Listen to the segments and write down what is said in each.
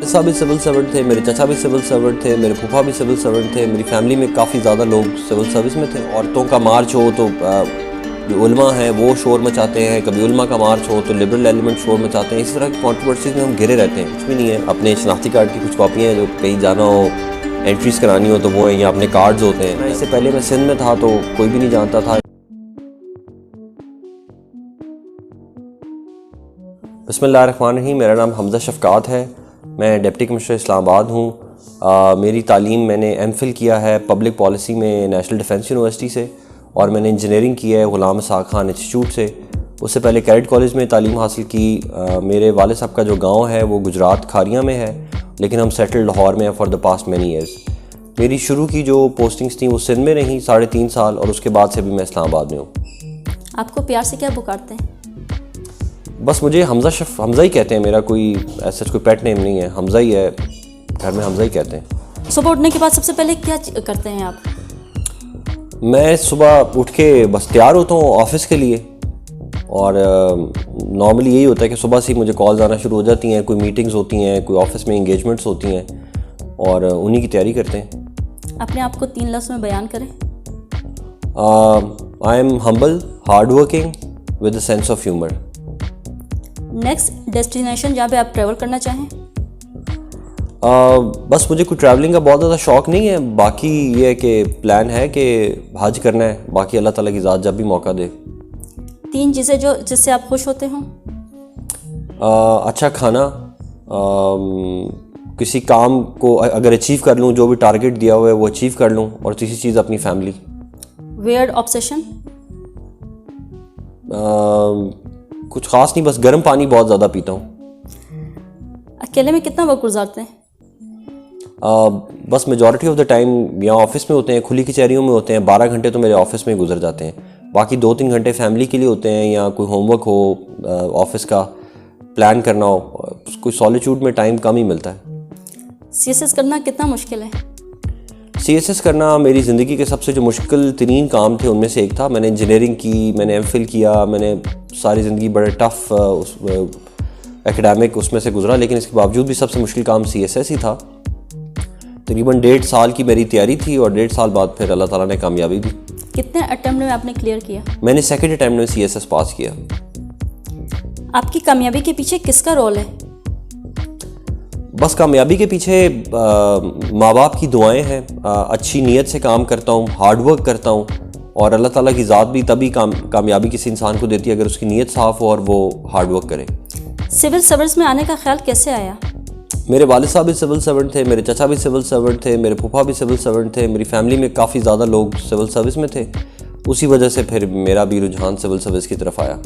साहब भी civil servant थे, मेरे चाचा भी सिविल सर्वेंट थे, मेरे फूफा भी सिविल सर्वेंट थे, मेरी फैमिली में काफ़ी ज़्यादा लोग सिविल सर्विस में थे। औरतों का मार्च हो तो जो उलमा हैं वो शोर मचाते हैं, कभी उलमा का मार्च हो तो लिबरल एलिमेंट शोर मचाते हैं। इस तरह की कॉन्ट्रोवर्सीज में हम घिरे रहते हैं। कुछ भी नहीं है, अपने शनाख्ती कार्ड की कुछ कॉपियाँ हैं, जो कहीं जाना हो एंट्रीज़ करानी हो तो वो हैं, या अपने कार्ड्स होते हैं। इससे पहले मैं सिंध में था तो कोई भी नहीं जानता था। बिस्मिल्लाहिर्रहमानिर्रहीम। मेरा नाम हमज़ा शफ़क़ात है, मैं डिप्टी कमिश्नर इस्लामाबाद हूँ। मेरी तालीम मैंने एमफिल किया है पब्लिक पॉलिसी में नेशनल डिफेंस यूनिवर्सिटी से, और मैंने इंजीनियरिंग की है ग़ुलाम इस्हाक़ खान इंस्टीट्यूट से। उससे पहले कैडेट कॉलेज में तालीम हासिल की। मेरे वालिद साहब का जो गांव है वो गुजरात खारिया में है, लेकिन हम सेटल लाहौर में हैं for the past many years. मेरी शुरू की जो पोस्टिंग्स थी वो सिंध में रहीं 3.5 साल, और उसके बाद से भी मैं इस्लामाबाद में हूँ। आपको प्यार से क्या पुकारते हैं? बस मुझे हमज़ा ही कहते हैं। मेरा कोई ऐसा कोई पेट नेम नहीं है, हमज़ा ही है, घर में हमज़ा ही कहते हैं। सुबह उठने के बाद सबसे पहले क्या करते हैं आप? मैं सुबह उठ के बस तैयार होता हूँ ऑफ़िस के लिए, और नॉर्मली यही होता है कि सुबह से ही मुझे कॉल्स आना शुरू हो जाती हैं, कोई मीटिंग्स होती हैं, कोई ऑफ़िस में इंगेजमेंट्स होती हैं, और उन्हीं की तैयारी करते हैं। अपने आप को 3 लफ्ज़ में बयान करें। I am humble, hard working, with a sense of humour. Next destination जहाँ पे आप ट्रैवल करना चाहें? बस मुझे कोई ट्रैवलिंग का बहुत ज़्यादा शौक़ नहीं है। बाकी ये है कि प्लान है कि हज करना है, बाकी अल्लाह ताला की ज़ात जब भी मौका दे। 3 चीज़ें जो जिससे आप खुश होते हों? अच्छा खाना, किसी काम को अगर अचीव कर लूँ, जो भी टारगेट दिया हुआ है वो अचीव कर लूँ, और तीसरी चीज़ अपनी फैमिली। Weird obsession? कुछ ख़ास नहीं, बस गर्म पानी बहुत ज़्यादा पीता हूँ। अकेले में कितना वक्त गुजारते हैं? बस मेजॉरिटी ऑफ द टाइम या ऑफिस में होते हैं, खुली कचहरियों में होते हैं। 12 घंटे तो मेरे ऑफिस में गुजर जाते हैं, बाकी 2-3 घंटे फैमिली के लिए होते हैं, या कोई होमवर्क हो, ऑफिस का प्लान करना हो। कोई सॉलिट्यूड में टाइम कम ही मिलता है। CSS करना कितना मुश्किल है? CSS करना मेरी ज़िंदगी के सबसे जो मुश्किल तरीन काम थे उनमें से एक था। मैंने इंजीनियरिंग की, मैंने एमफिल किया, मैंने सारी ज़िंदगी बड़े टफ़ एकेडमिक उसमें से गुजरा, लेकिन इसके बावजूद भी सबसे मुश्किल काम CSS ही था। तकरीबन 1.5 साल की मेरी तैयारी थी, और 1.5 साल बाद फिर अल्लाह ताला ने कामयाबी दी। कितने अटेम्प्ट में आपने क्लियर किया? मैंने सेकंड अटेम्प्ट में CSS पास किया। आपकी कामयाबी के पीछे किसका रोल है? बस कामयाबी के पीछे माँ बाप की दुआएं हैं। अच्छी नीयत से काम करता हूँ, हार्ड वर्क करता हूँ, और अल्लाह ताला की ज़ात भी तभी कामयाबी किसी इंसान को देती है अगर उसकी नीयत साफ़ हो और वो हार्ड वर्क करे। सिविल सर्विस में आने का ख्याल कैसे आया? मेरे वालिद साहब भी सिविल सर्वेंट थे, मेरे चाचा भी सिविल सर्वेंट थे, मेरे फूफा भी सिविल सर्वेंट थे, मेरी फैमिली में काफ़ी ज़्यादा लोग सिविल सर्विस में थे। उसी वजह से फिर मेरा भी रुझान सिविल सर्विस की तरफ आया।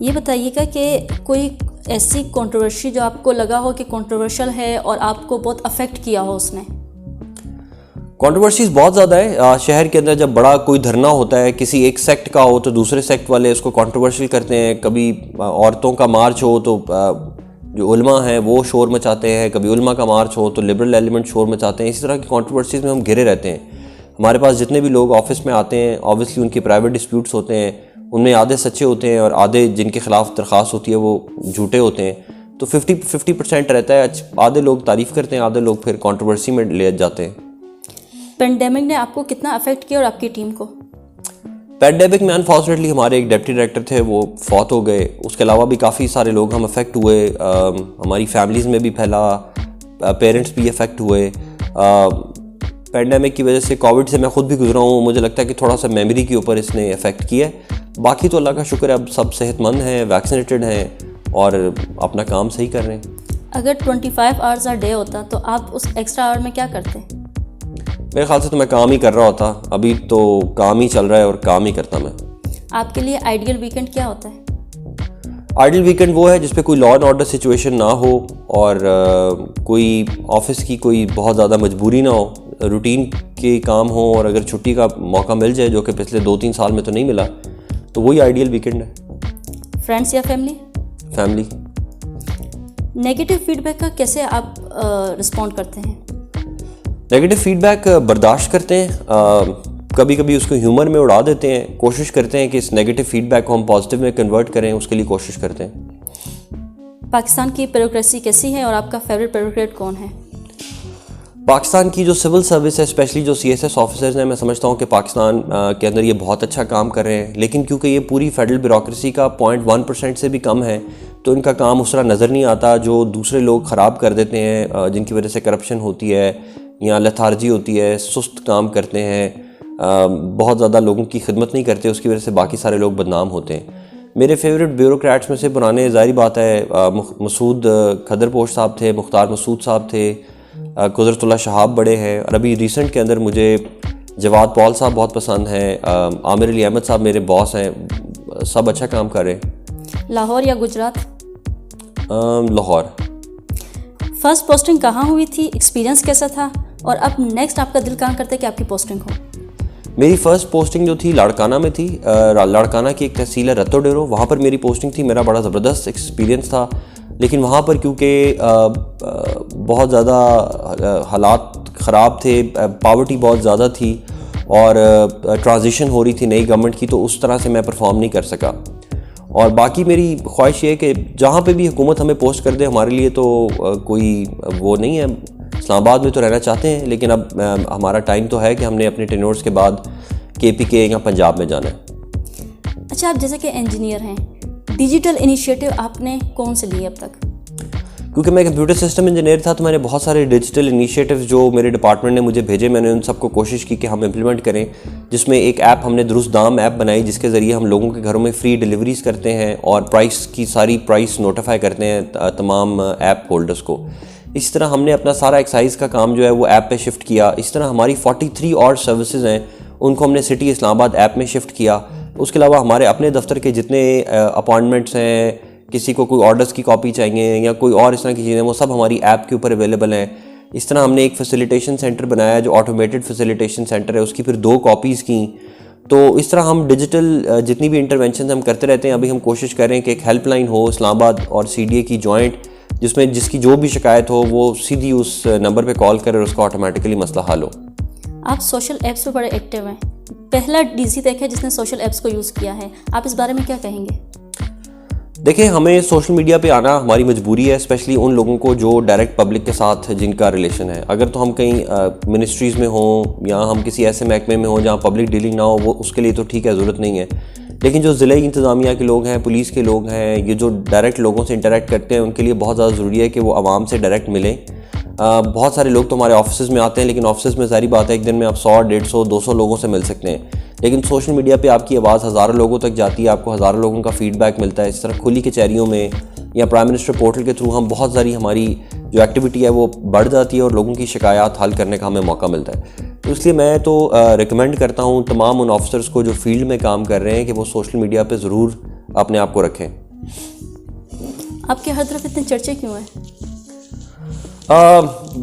ये बताइएगा कि कोई ऐसी कंट्रोवर्सी जो आपको लगा हो कि कंट्रोवर्शियल है और आपको बहुत अफेक्ट किया हो उसने? कंट्रोवर्सीज़ बहुत ज़्यादा है। शहर के अंदर जब बड़ा कोई धरना होता है, किसी एक सेक्ट का हो, तो दूसरे सेक्ट वाले उसको कंट्रोवर्शियल करते हैं। कभी औरतों का मार्च हो तो जो उलमा हैं वो शोर मचाते हैं, कभी उलमा का मार्च हो तो लिबरल एलिमेंट शोर मचाते हैं। इसी तरह की कंट्रोवर्सीज़ में हम घिरे रहते हैं। हमारे पास जितने भी लोग ऑफिस में आते हैं, ऑब्वियसली उनके प्राइवेट डिस्प्यूट्स होते हैं, उनमें आधे सच्चे होते हैं और आधे जिनके ख़िलाफ़ दरख्वास्त होती है वो झूठे होते हैं। तो 50% रहता है। आधे लोग तारीफ़ करते हैं, आधे लोग फिर कंट्रोवर्सी में ले जाते हैं। पेंडेमिक ने आपको कितना अफेक्ट किया और आपकी टीम को? पेंडेमिक में अनफॉर्चुनेटली हमारे एक डिप्टी डायरेक्टर थे, वो फौत हो गए। उसके अलावा भी काफ़ी सारे लोग हम अफेक्ट हुए। हमारी फैमिलीज़ में भी फैला, पेरेंट्स भी अफेक्ट हुए। पेंडेमिक की वजह से, कोविड से मैं ख़ुद भी गुजरा हूँ, मुझे लगता है कि थोड़ा सा मेमोरी के ऊपर इसने अफेक्ट किया है। बाकी तो अल्लाह का शुक्र है, अब सब सेहतमंद हैं, वैक्सीनेटेड हैं और अपना काम सही कर रहे हैं। अगर 25 आवर्स अ डे होता तो आप उस एक्स्ट्रा आवर में क्या करते? मेरे ख्याल से तो मैं काम ही कर रहा होता। अभी तो काम ही चल रहा है और काम ही करता मैं। आपके लिए आइडियल वीकेंड क्या होता है? आइडियल वीकेंड वो है जिस पे कोई लॉ एंड ऑर्डर सिचुएशन ना हो, और कोई ऑफिस की कोई बहुत ज़्यादा मजबूरी ना हो, रूटीन के काम हो, और अगर छुट्टी का मौका मिल जाए, जो कि पिछले 2-3 साल में तो नहीं मिला, तो वही आइडियल वीकेंड है। फ्रेंड्स या फैमिली? फैमिली। नेगेटिव फीडबैक का कैसे आप रिस्पॉन्ड करते हैं? नेगेटिव फीडबैक बर्दाश्त करते हैं, कभी कभी उसको ह्यूमर में उड़ा देते हैं, कोशिश करते हैं कि इस नेगेटिव फीडबैक को हम पॉजिटिव में कन्वर्ट करें, उसके लिए कोशिश करते हैं। पाकिस्तान की ब्यूरोक्रेसी कैसी है और आपका फेवरेट ब्यूरोक्रेट कौन है? पाकिस्तान की जो सिविल सर्विस है, स्पेशली जो CSS ऑफिसर्स हैं, मैं समझता हूँ कि पाकिस्तान के अंदर ये बहुत अच्छा काम कर रहे हैं। लेकिन क्योंकि ये पूरी फेडरल ब्यूरोक्रेसी का 0.1% से भी कम है, तो इनका काम उस तरह नज़र नहीं आता जो दूसरे लोग ख़राब कर देते हैं, जिनकी वजह से करप्शन होती है या लथार्जी होती है, सुस्त काम करते हैं, बहुत ज़्यादा लोगों की खिदमत नहीं करते, उसकी वजह से बाकी सारे लोग बदनाम होते हैं। मेरे फेवरेट ब्यूरोक्रेट्स में से पुराने ज़ाहिर बात है मसूद खदरपोश साहब थे, मुख्तार मसूद साहब थे, कुदरतुल्लाह शहाब बड़े हैं, और अभी रिसेंट के अंदर मुझे जवाद पॉल साहब बहुत पसंद हैं, आमिर अली अहमद साहब मेरे बॉस हैं, सब अच्छा काम कर रहे हैं। लाहौर या गुजरात? लाहौर। फर्स्ट पोस्टिंग कहाँ हुई थी, एक्सपीरियंस कैसा था, और अब नेक्स्ट आपका दिल कहाँ करता है कि आपकी पोस्टिंग हो? मेरी फ़र्स्ट पोस्टिंग जो थी लाड़काना में थी। लाड़काना की एक तहसील है रत्तो डेरो, वहाँ पर मेरी पोस्टिंग थी। मेरा बड़ा ज़बरदस्त एक्सपीरियंस था, लेकिन वहाँ पर क्योंकि बहुत ज़्यादा हालात ख़राब थे, पावर्टी बहुत ज़्यादा थी और ट्रांजिशन हो रही थी नई गवर्नमेंट की, तो उस तरह से मैं परफॉर्म नहीं कर सका। और बाकी मेरी ख्वाहिश ये है कि जहाँ पे भी हुकूमत हमें पोस्ट कर दे, हमारे लिए तो कोई वो नहीं है, इस्लामाबाद में तो रहना चाहते हैं, लेकिन अब हमारा टाइम तो है कि हमने अपने टेन्योर्स के बाद KPK या पंजाब में जाना है। अच्छा, आप जैसे कि इंजीनियर हैं, डिजिटल इनिशिएटिव आपने कौन से लिए अब तक? क्योंकि मैं कंप्यूटर सिस्टम इंजीनियर था, तो मैंने बहुत सारे डिजिटल इनिशिएटिव्स जो मेरे डिपार्टमेंट ने मुझे भेजे, मैंने उन सबको कोशिश की कि हम इम्प्लीमेंट करें। जिसमें एक ऐप हमने दुरुस्त दाम ऐप बनाई, जिसके ज़रिए हम लोगों के घरों में फ्री डिलीवरीज करते हैं और प्राइस की सारी प्राइस नोटिफाई करते हैं तमाम ऐप होल्डर्स को। इस तरह हमने अपना सारा एक्साइज का काम जो है वो ऐप पे शिफ्ट किया। इस तरह हमारी 43 और सर्विसेज हैं, उनको हमने सिटी इस्लामाबाद ऐप में शिफ्ट किया। उसके अलावा हमारे अपने दफ्तर के जितने अपॉइंटमेंट्स हैं, किसी को कोई ऑर्डर्स की कॉपी चाहिए या कोई और इस तरह की चीज़ें, वो सब हमारी ऐप के ऊपर अवेलेबल हैं। इस तरह हमने एक फैसिलिटेशन सेंटर बनाया, जो ऑटोमेटेड फैसिलिटेशन सेंटर है, उसकी फिर 2 कॉपीज़ की। तो इस तरह हम डिजिटल जितनी भी इंटरवेंशन हम करते रहते हैं। अभी हम कोशिश कर रहे हैं कि एक हेल्पलाइन हो इस्लामाबाद और CDA की जॉइंट, जिसमें जिसकी जो भी शिकायत हो वो सीधी उस नंबर पे कॉल करे और उसका ऑटोमेटिकली मसला हल हो। आप सोशल ऐप्स पे बड़े एक्टिव हैं, पहला DC टेक है जिसने सोशल ऐप्स को यूज़ किया है, आप इस बारे में क्या कहेंगे? देखिए, हमें सोशल मीडिया पे आना हमारी मजबूरी है, स्पेशली उन लोगों को जो डायरेक्ट पब्लिक के साथ जिनका रिलेशन है। अगर तो हम कहीं मिनिस्ट्रीज़ में हों या हम किसी ऐसे महकमे में हों जहाँ पब्लिक डीलिंग ना हो, वो उसके लिए तो ठीक है, ज़रूरत नहीं है। लेकिन जो ज़िले इंतज़ामिया के लोग हैं, पुलिस के लोग हैं, ये जो डायरेक्ट लोगों से इंटरेक्ट करते हैं, उनके लिए बहुत ज़्यादा ज़रूरी है कि वो आवाम से डायरेक्ट मिलें। बहुत सारे लोग तो हमारे ऑफिस में आते हैं, लेकिन ऑफिस में सारी बात है एक दिन में आप 100, 150, 200 लोगों से मिल सकते हैं। लेकिन सोशल मीडिया पे आपकी आवाज़ हज़ारों लोगों तक जाती है, आपको हज़ारों लोगों का फीडबैक मिलता है। इस तरह खुली कचहरियों में या प्राइम मिनिस्टर पोर्टल के थ्रू हम बहुत सारी हमारी जो एक्टिविटी है वो बढ़ जाती है और लोगों की शिकायत हल करने का हमें मौका मिलता है। तो इसलिए मैं तो रिकमेंड करता हूँ तमाम उन ऑफिसर्स को जो फील्ड में काम कर रहे हैं कि वो सोशल मीडिया पे ज़रूर अपने आप को रखें। आपके हर तरफ इतने चर्चे क्यों हैं?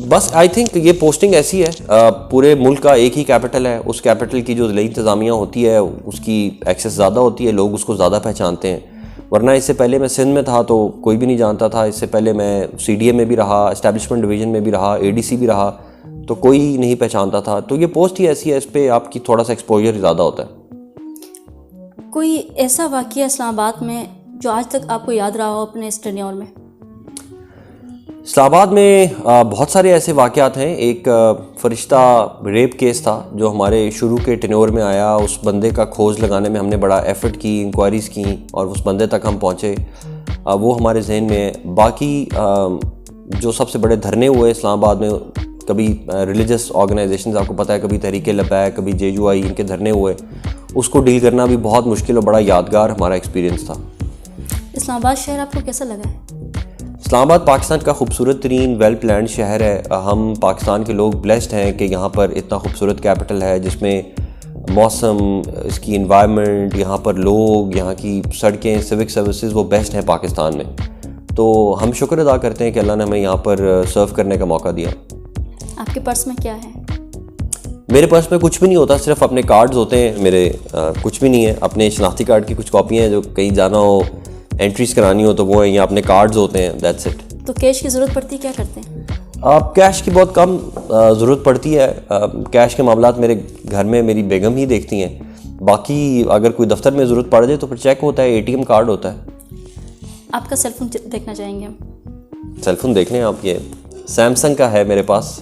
बस आई थिंक ये पोस्टिंग ऐसी है, पूरे मुल्क का एक ही कैपिटल है, उस कैपिटल की जो ज़िले इंतज़ामिया होती है उसकी एक्सेस ज़्यादा होती है, लोग उसको ज़्यादा पहचानते हैं। वरना इससे पहले मैं सिंध में था तो कोई भी नहीं जानता था। इससे पहले मैं CDA में भी रहा, एस्टैब्लिशमेंट डिवीज़न में भी रहा, ADC भी रहा, तो कोई नहीं पहचानता था। तो ये पोस्ट ही ऐसी है, इस पर आपकी थोड़ा सा एक्सपोजर ज़्यादा होता है। कोई ऐसा वाक़या इस्लामाबाद में जो आज तक आपको याद रहा हो अपने इस टेन्योर में? इस्लामाबाद में बहुत सारे ऐसे वाक़यात हैं। एक फ़रिश्ता रेप केस था जो हमारे शुरू के टेन्योर में आया। उस बंदे का खोज लगाने में हमने बड़ा एफ़र्ट की, इंक्वायरीज़ की और उस बंदे तक हम पहुँचे, वो हमारे जहन में। बाकी जो सबसे बड़े धरने हुए इस्लामाबाद में, कभी रिलीजियस ऑर्गेनाइजेशंस, आपको पता है, कभी तहरीक लबैक, कभी JUI, इनके धरने हुए, उसको डील करना भी बहुत मुश्किल और बड़ा यादगार हमारा एक्सपीरियंस था। इस्लामाबाद शहर आपको कैसा लगा है? इस्लामाबाद पाकिस्तान का खूबसूरत तरीन वेल प्लान्ड शहर है। हम पाकिस्तान के लोग ब्लेस्ड हैं कि यहाँ पर इतना खूबसूरत कैपिटल है, जिसमें मौसम, इसकी इन्वायरमेंट, यहाँ पर लोग, यहाँ की सड़कें, सिविक सर्विसेज वो बेस्ट हैं पाकिस्तान में। तो हम शुक्र अदा करते हैं कि अल्लाह ने हमें यहाँ पर सर्व करने का मौका दिया। आपके पर्स में क्या है? मेरे पर्स में कुछ भी नहीं होता, सिर्फ अपने कार्ड्स होते हैं मेरे। कुछ भी नहीं है। अपने शनाख्ती कार्ड की कुछ कॉपियाँ हैं, जो कहीं जाना हो, एंट्रीज करानी हो तो वो है, या अपने कार्ड्स होते हैं, दैट्स इट। तो कैश की ज़रूरत पड़ती है, क्या करते हैं? कैश की बहुत कम ज़रूरत पड़ती है। कैश के मामलात मेरे घर में मेरी बेगम ही देखती हैं। बाकी अगर कोई दफ्तर में ज़रूरत पड़ जाए तो फिर चेक होता है, ATM कार्ड होता है। आपका सेलफोन देखना चाहेंगे हम। सेलफोन देख लें आप, ये सैमसंग का है मेरे पास।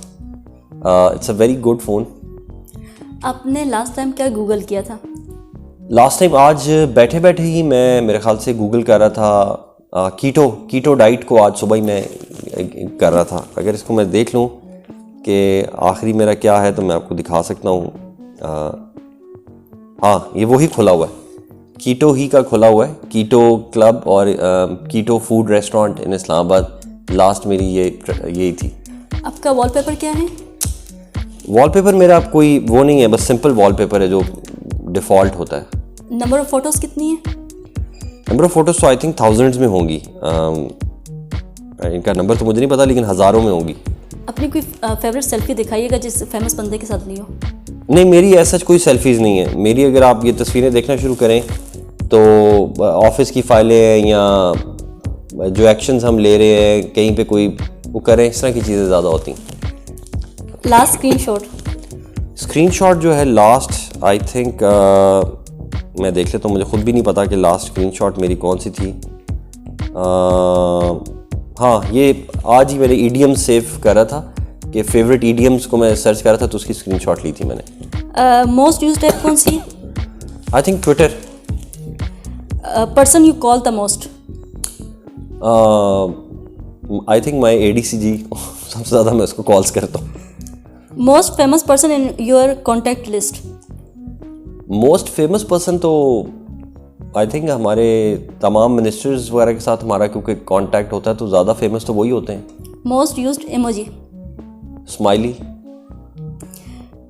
It's a very good phone. आपने लास्ट टाइम क्या गूगल किया था? लास्ट टाइम आज बैठे बैठे ही मैं मेरे ख्याल से गूगल कर रहा था कीटो डाइट को। आज सुबह ही मैं कर रहा था। अगर इसको मैं देख लूँ कि आखिरी मेरा क्या है तो मैं आपको दिखा सकता हूँ। हाँ, ये वही खुला हुआ है, कीटो ही का खुला हुआ है, कीटो क्लब और keto food restaurant in Islamabad. Last मेरी यही थी। आपका वॉलपेपर क्या है? वॉलपेपर मेरा कोई वो नहीं है, बस सिंपल वॉलपेपर है जो डिफ़ॉल्ट होता है। नंबर ऑफ़ फ़ोटोज़ कितनी है? नंबर ऑफ़ फ़ोटोज़ तो आई थिंक थाउजेंड्स में होंगी। इनका नंबर तो मुझे नहीं पता, लेकिन हज़ारों में होंगी। अपनी कोई फेवरेट सेल्फी दिखाइएगा जिस फेमस बंदे के साथ ली हो। नहीं, मेरी ऐसा कोई सेल्फीज़ नहीं है मेरी। अगर आप ये तस्वीरें देखना शुरू करें तो ऑफिस की फाइलें या जो एक्शंस हम ले रहे हैं कहीं पे कोई वो करें, इस तरह की चीज़ें ज़्यादा होती हैं। लास्ट स्क्रीनशॉट जो है लास्ट, आई थिंक मैं देख लेता हूँ, मुझे खुद भी नहीं पता कि लास्ट स्क्रीनशॉट मेरी कौन सी थी। हाँ, ये आज ही मैंने ईडीएम्स सेव कर रहा था कि फेवरेट ईडीएम्स को मैं सर्च कर रहा था तो उसकी स्क्रीनशॉट ली थी मैंने। मोस्ट यूज्ड ऐप कौन सी? I think Twitter. Person you call the most? I think my ADC ji, सबसे ज़्यादा मैं उसको कॉल्स करता हूँ। Most famous person in your contact list? Most famous person तो आई थिंक हमारे तमाम मिनिस्टर्स वगैरह के साथ हमारा क्योंकि कांटेक्ट होता है तो ज़्यादा फेमस तो वही होते हैं। Most used emoji? Smiley.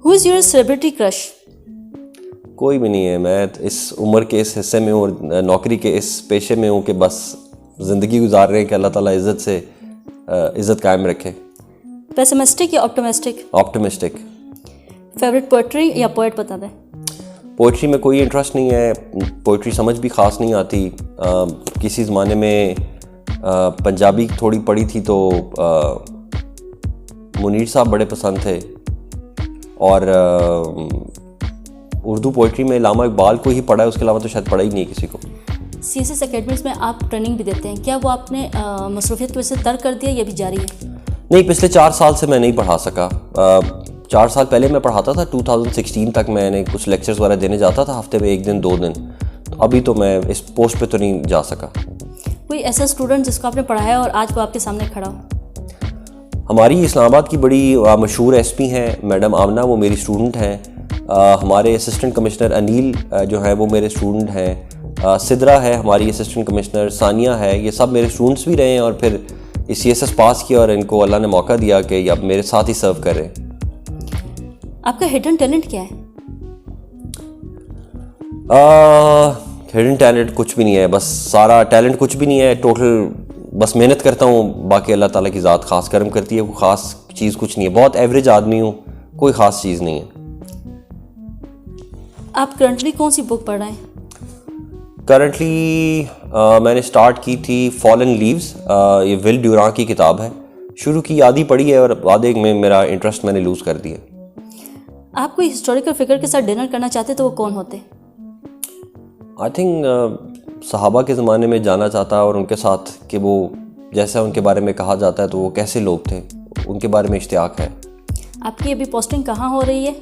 Who is your celebrity crush? कोई भी नहीं है। मैं इस उम्र के इस हिस्से में और नौकरी के इस पेशे में हूँ कि बस ज़िंदगी गुजार रहे हैं कि अल्लाह ताला इज़्ज़त कायम रखे। पेसिमिस्टिक या ऑप्टिमिस्टिक? ऑप्टिमिस्टिक। फेवरेट पोएट्री या पोएट बता दें। पोइट्री में कोई इंटरेस्ट नहीं है, पोइट्री समझ भी ख़ास नहीं आती। किसी ज़माने में पंजाबी थोड़ी पढ़ी थी तो मुनीर साहब बड़े पसंद थे, और उर्दू पोइट्री में इल्लामा इकबाल को ही पढ़ा है, उसके अलावा तो शायद पढ़ा ही नहीं है किसी को। CSS अकेडमीज़ में आप ट्रेनिंग भी देते हैं, क्या वो आपने मसरूफियत की वजह से तर्क कर दिया या भी जारी है? नहीं, पिछले 4 साल से मैं नहीं पढ़ा सका। 4 साल पहले मैं पढ़ाता था, 2016 तक मैंने कुछ लेक्चर्स वगैरह देने जाता था, हफ्ते में 1 दिन 2 दिन। तो अभी तो मैं इस पोस्ट पे तो नहीं जा सका। कोई ऐसा स्टूडेंट जिसको आपने पढ़ाया और आज वो आपके सामने खड़ा हो? हमारी इस्लामाबाद की बड़ी मशहूर SP हैं मैडम आमना, वो मेरी स्टूडेंट हैं। हमारे असिस्टेंट कमिश्नर अनिल जो है वो मेरे स्टूडेंट हैं। सिद्रा है हमारी असिस्टेंट कमिश्नर, सानिया है, ये सब मेरे स्टूडेंट्स भी रहे हैं और फिर इस CSS पास किया और इनको अल्लाह ने मौका दिया कि अब मेरे साथ ही सर्व कर रहे हैं। आपका हिडन टैलेंट क्या है? हिडन टैलेंट कुछ भी नहीं है, बस सारा टैलेंट कुछ भी नहीं है, टोटल बस मेहनत करता हूँ, बाकी अल्लाह ताला की ज़ात ख़ास करम करती है। कोई ख़ास चीज़ कुछ नहीं है, बहुत एवरेज आदमी हूँ, कोई ख़ास चीज़ नहीं है। आप करंटली कौन सी बुक पढ़ रहे हैं? करंटली मैंने स्टार्ट की थी फॉलन लीव्स। ये विल ड्यूरां की किताब है, शुरू की आधी पढ़ी है और आधे में मेरा इंटरेस्ट मैंने लूज़ कर दिया। आप कोई हिस्टोरिकल फिगर के साथ डिनर करना चाहते तो वो कौन होते? आई थिंक सहाबा के ज़माने में जाना चाहता और उनके साथ कि वो जैसा उनके बारे में कहा जाता है तो वो कैसे लोग थे, उनके बारे में इश्तियाक है। आपकी अभी पोस्टिंग कहाँ हो रही है?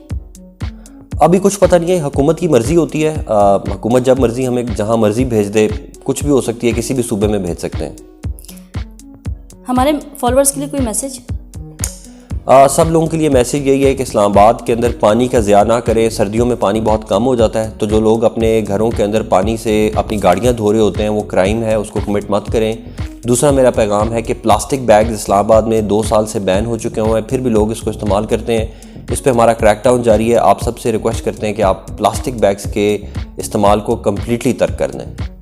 अभी कुछ पता नहीं है, हुकूमत की मर्ज़ी होती है। हुकूमत जब मर्ज़ी हमें जहाँ मर्ज़ी भेज दे, कुछ भी हो सकती है, किसी भी सूबे में भेज सकते हैं। हमारे फॉलोअर्स के लिए कोई मैसेज? सब लोगों के लिए मैसेज यही है कि इस्लामाबाद के अंदर पानी का ज़िया ना करें। सर्दियों में पानी बहुत कम हो जाता है, तो जो लोग अपने घरों के अंदर पानी से अपनी गाड़ियाँ धो रहे होते हैं वो क्राइम है, उसको कमिट मत करें। दूसरा मेरा पैगाम है कि प्लास्टिक बैग्स इस्लामाबाद में 2 साल से बैन हो चुके हुए हैं, फिर भी लोग इसको इस्तेमाल करते हैं। इस पे हमारा क्रैकडाउन जारी है। आप सबसे रिक्वेस्ट करते हैं कि आप प्लास्टिक बैग्स के इस्तेमाल को कम्प्लीटली तर्क कर दें।